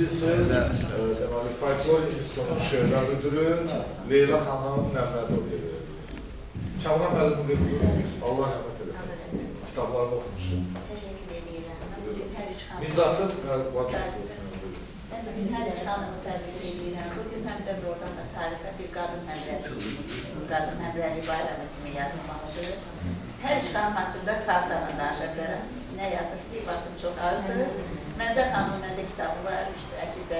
İkinci söz, deməli, folklor institutunun şöhrə müdürü Leyla xanım Məmmədovya verilir. Kamran müəllimin qızısınız, Allah rəhmət eləsin. Kitablarını oxumuşum. Teşekkür ederim. Nizatın vasıfsınız. Ben bugün her üç hanımı təbrik edirəm. Bugün həm də oradan da tarixə bir qadın həmrəli bayramı kimi yazılmalıdır. Hər üç xanım haqqında saatlarla danışa bilərəm. Nə yazır ki, vaxtım çox azdır. Mənzər xanımın məndə kitabı var, işte əkizdə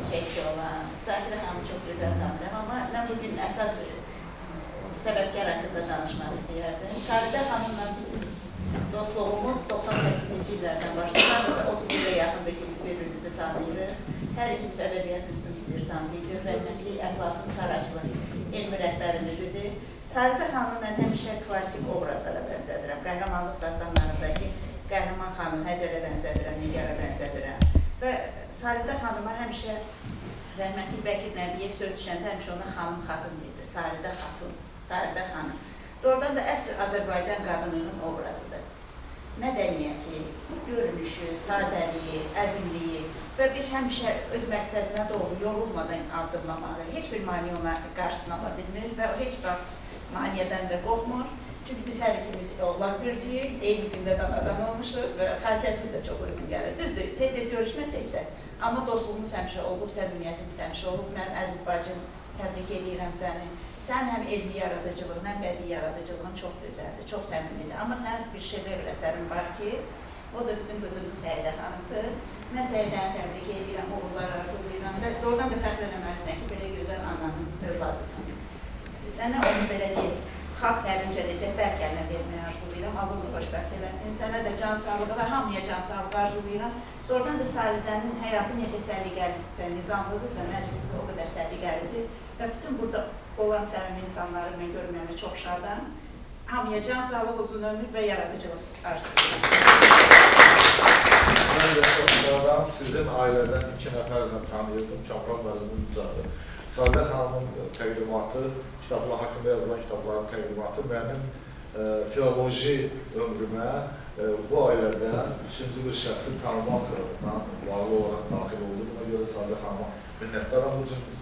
çəkki olan. Zakirə xanımı çox gözəl tanıdım, amma mən bugün əsas səbəbkar haqqında danışmaq istəyərdim. Saridə xanımla bizim dostluğumuz 98-ci illərdən başlayır. Neredeyse 30 ilə yaxındır ki, biz birbirimizi tanıyırıq. Hər ikimiz ədəbiyyat üstün sirtanlıyıq. Rəhmətli Əflasın Saraçlı elmi rəhbərimiz idi. Saridə xanımı mən həmişə klassik obrazlara bənzədirəm. Qəhrəmanlıq dastanlarındakı Qəhrəman xanım Həcərə bənzədirəm, Nigarə bənzədirəm. Və Saridə xanıma həmişə rəhmətli Bəkir Nəbiyev söz düşəndə həmişə ona xanım xatın deyirdi. Saridə xatun, Saridə xanım. Doğrudan da əsl Azərbaycan qadınının obrazıdır. Mədəniyyəti, görünüşü, sadəliyi, əzimliyi və bir həmişə öz məqsədinə doğru yorulmadan addımlamağı, heç bir mani ona qarşısına ala bilmir və heç vaxt maniyədən də qorxmur. Çünki biz hər ikimiz oğlan görəcəyik, eyni gündə anadan olmuşuq və xasiyyətimiz də çox uyğun gəlir. Düzdür, tez-tez görüşməsək də, amma dostluğumuz həmişə olub, səmimiyyətimiz həmişə olub. Mən əziz bacım, təbrik edirəm səni. Sən həm elmi yaradıcılığın, həm bədii yaradıcılığın çox gözəldir, çox səmimidir. Amma sənin bir şedevr əsərin var ki, o da bizim qızımız Səidə xanımdır. Mən Səidəni təbrik edirəm, uğurlar arzulayıram və doğrudan da fəxr eləməlisən ki, belə gözəl ananın övladısın. Sənə onu belə deyil, xalq təlimcə desək, bərk əlinə verməyə arzulayıram, Allah xoşbəxt eləsin. Sənə də can sağlığı və hamıya can sağlığı arzulayıram. Doğrudan da Saidənin həyatı necə səliqəlidirsə, nizamlıdırsa, məclisi də o qədər səliqəlidir və bütün burada olan səmimi insanları mən görməyəmə çox şadam. Hamıya can sağlıq, uzun ömür və yaradıcılıq arzulayıram. Mən də çox şadam. Sizin ailədən 2 nəfərlə tanıyırdım. Kamran müəllimin icadı. Saridə xanımın təqdimatı, kitablar haqqında yazılan kitabların təqdimatı mənim filoloji ömrümə bu ailədən 3-cü bir şəxsi tanımaqla bağlı olaraq daxil oldu. Buna görə Saridə xanıma minnətdaram.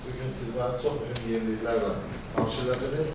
Bugün siz mənim çox mühüm yeniliklərlə tanış edədiniz.